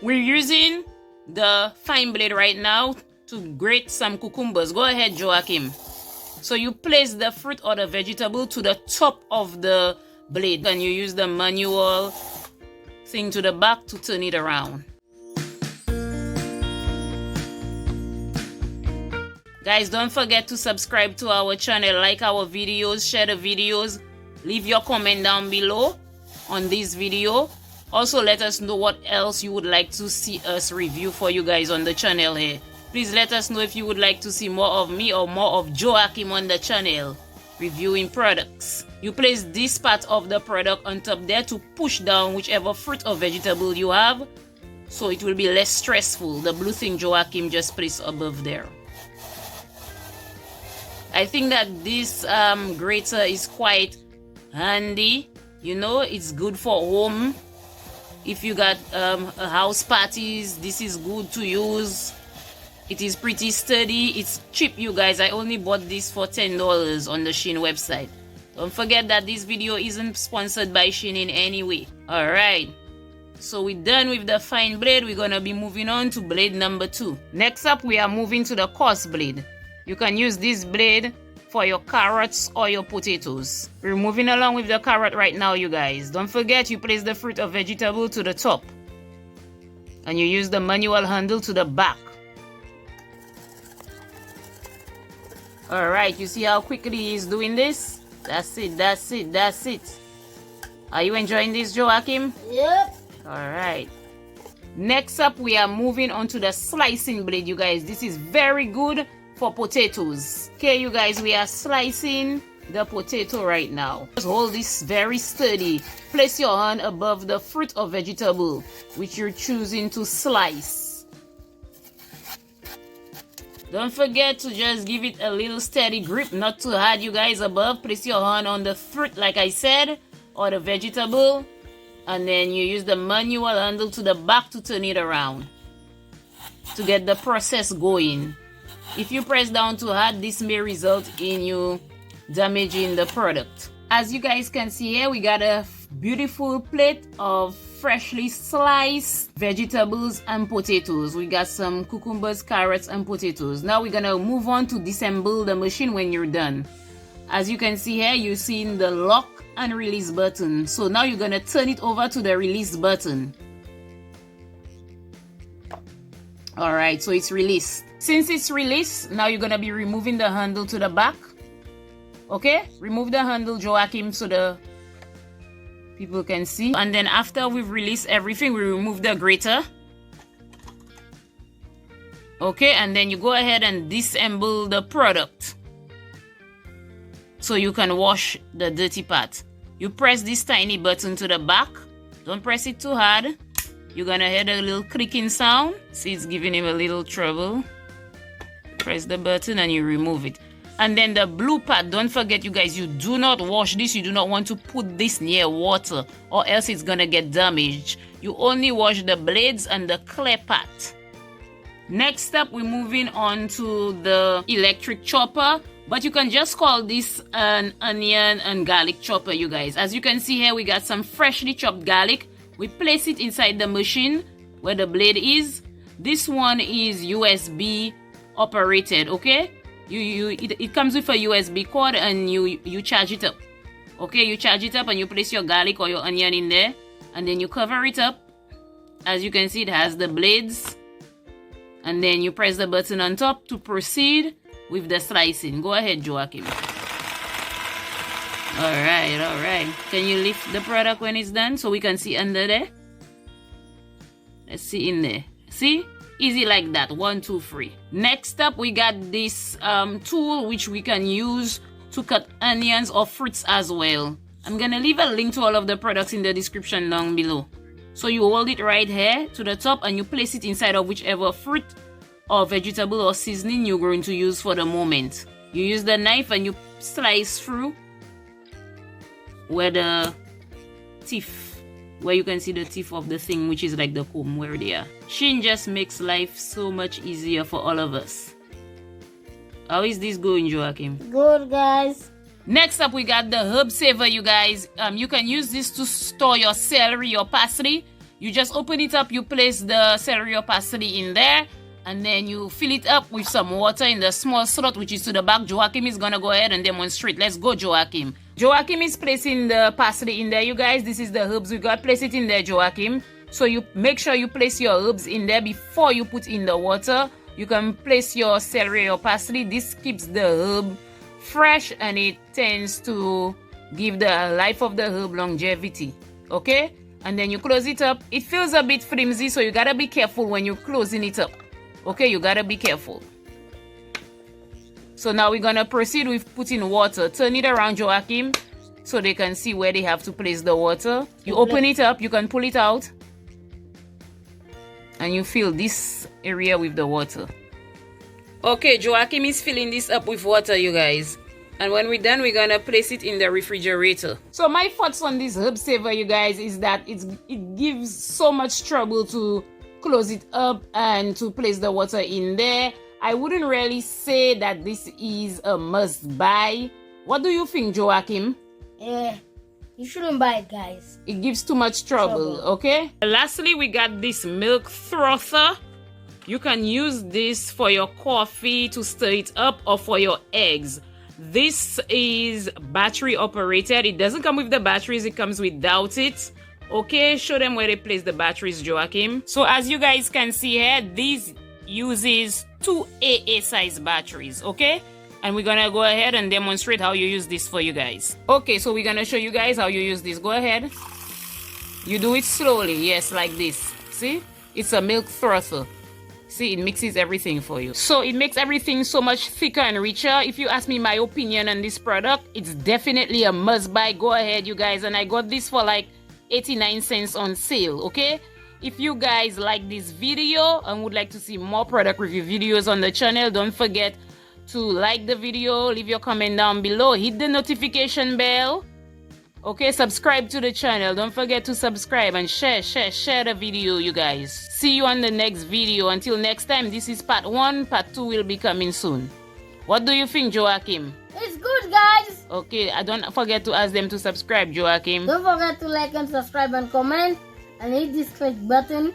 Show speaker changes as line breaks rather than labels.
We're using the fine blade right now to grate some cucumbers. Go ahead, Joachim. So you place the fruit or the vegetable to the top of the blade and you use the manual thing to the back to turn it around. Guys, don't forget to subscribe to our channel, like our videos, share the videos, leave your comment down below on this video. Also, let us know what else you would like to see us review for you guys on the channel here. Please let us know if you would like to see more of me or more of Joachim on the channel reviewing products. You place this part of the product on top there to push down whichever fruit or vegetable you have, so it will be less stressful. The blue thing Joachim just placed above there. I think that this grater is quite handy. You know, it's good for home. If you got house parties, this is good to use. It is pretty sturdy. It's cheap, you guys. I only bought this for $10 on the Shein website. Don't forget that this video isn't sponsored by Shein in any way. Alright, so we're done with the fine blade. We're gonna be moving on to blade number 2. Next up, we are moving to the coarse blade. You can use this blade for your carrots or your potatoes. We're moving along with the carrot right now, you guys. Don't forget, you place the fruit or vegetable to the top and you use the manual handle to the back. Alright, you see how quickly he's doing this? That's it, that's it, that's it. Are you enjoying this, Joachim?
Yep.
Alright. Next up, we are moving on to the slicing blade, you guys. This is very good for potatoes. Okay, you guys, we are slicing the potato right now. Just hold this very sturdy. Place your hand above the fruit or vegetable which you're choosing to slice. Don't forget to just give it a little steady grip, not too hard, you guys. Above, place your hand on the fruit like I said, or the vegetable, and then you use the manual handle to the back to turn it around to get the process going. If you press down too hard, this may result in you damaging the product. As you guys can see here, we got a beautiful plate of freshly sliced vegetables and potatoes. We got some cucumbers, carrots, and potatoes. Now we're gonna move on to disassemble the machine when you're done. As you can see here, you're seeing the lock and release button. So now you're gonna turn it over to the release button. Alright, so it's released. Since it's released, now you're gonna be removing the handle to the back. Okay, remove the handle, Joachim, so the people can see. And then after we've released everything, we remove the grater. Okay, and then you go ahead and disassemble the product so you can wash the dirty part. You press this tiny button to the back. Don't press it too hard. You're gonna hear a little clicking sound. See, it's giving him a little trouble. Press the button and you remove it. And then the blue part, don't forget, you guys, you do not wash this. You do not want to put this near water or else it's gonna get damaged. You only wash the blades and the clear part. Next up, we're moving on to the electric chopper, but you can just call this an onion and garlic chopper, you guys. As you can see here, we got some freshly chopped garlic. We place it inside the machine where the blade is. This one is USB operated, okay? It comes with a USB cord and you charge it up. Okay, you charge it up and you place your garlic or your onion in there and then you cover it up. As you can see, it has the blades. And then you press the button on top to proceed with the slicing. Go ahead, Joachim. Alright, alright. Can you lift the product when it's done so we can see under there? Let's see in there. See? Easy like that. 1, 2, 3. Next up, we got this tool which we can use to cut onions or fruits as well. I'm gonna leave a link to all of the products in the description down below. So you hold it right here to the top and you place it inside of whichever fruit or vegetable or seasoning you're going to use for the moment. You use the knife and you slice through where the teeth, where you can see the teeth of the thing, which is like the comb, where they are. Shein just makes life so much easier for all of us. How is this going, Joachim?
Good, guys.
Next up, we got the herb saver, you guys. You can use this to store your celery or parsley. You just open it up, you place the celery or parsley in there, and then you fill it up with some water in the small slot, which is to the back. Joachim is gonna go ahead and demonstrate. Let's go, Joachim. Joachim is placing the parsley in there, you guys. This is the herbs we got. Place it in there, Joachim. So you make sure you place your herbs in there before you put in the water. You can place your celery or parsley. This keeps the herb fresh and it tends to give the life of the herb longevity. Okay? And then you close it up. It feels a bit flimsy, so you gotta be careful when you're closing it up. Okay? You gotta be careful. So now we're gonna proceed with putting water. Turn it around, Joachim, so they can see where they have to place the water. You open it up, you can pull it out, and you fill this area with the water. Okay, Joachim is filling this up with water, you guys. And when we're done, we're gonna place it in the refrigerator. So my thoughts on this herb saver, you guys, is that it gives so much trouble to close it up and to place the water in there. I wouldn't really say that this is a must buy. What do you think, Joachim?
You shouldn't buy it, guys.
It gives too much trouble, okay? Lastly, we got this milk frother. You can use this for your coffee to stir it up or for your eggs. This is battery operated. It doesn't come with the batteries, it comes without it. Okay, show them where they place the batteries, Joachim. So as you guys can see here, this uses 2 AA size batteries, okay? And we're gonna go ahead and demonstrate how you use this for you guys. Okay, so we're gonna show you guys how you use this. Go ahead. You do it slowly, yes, like this. See? It's a milk frother. See, it mixes everything for you. So it makes everything so much thicker and richer. If you ask me my opinion on this product, it's definitely a must buy. Go ahead, you guys. And I got this for like 89 cents on sale, okay? If you guys like this video and would like to see more product review videos on the channel, don't forget to like the video, leave your comment down below, hit the notification bell, okay? Subscribe to the channel. Don't forget to subscribe and share the video, you guys. See you on the next video. Until next time, this is part 1. Part 2 will be coming soon. What do you think, Joachim?
It's good, guys.
Okay, I don't forget to ask them to subscribe, Joachim.
Don't forget to like and subscribe and comment and hit this click button.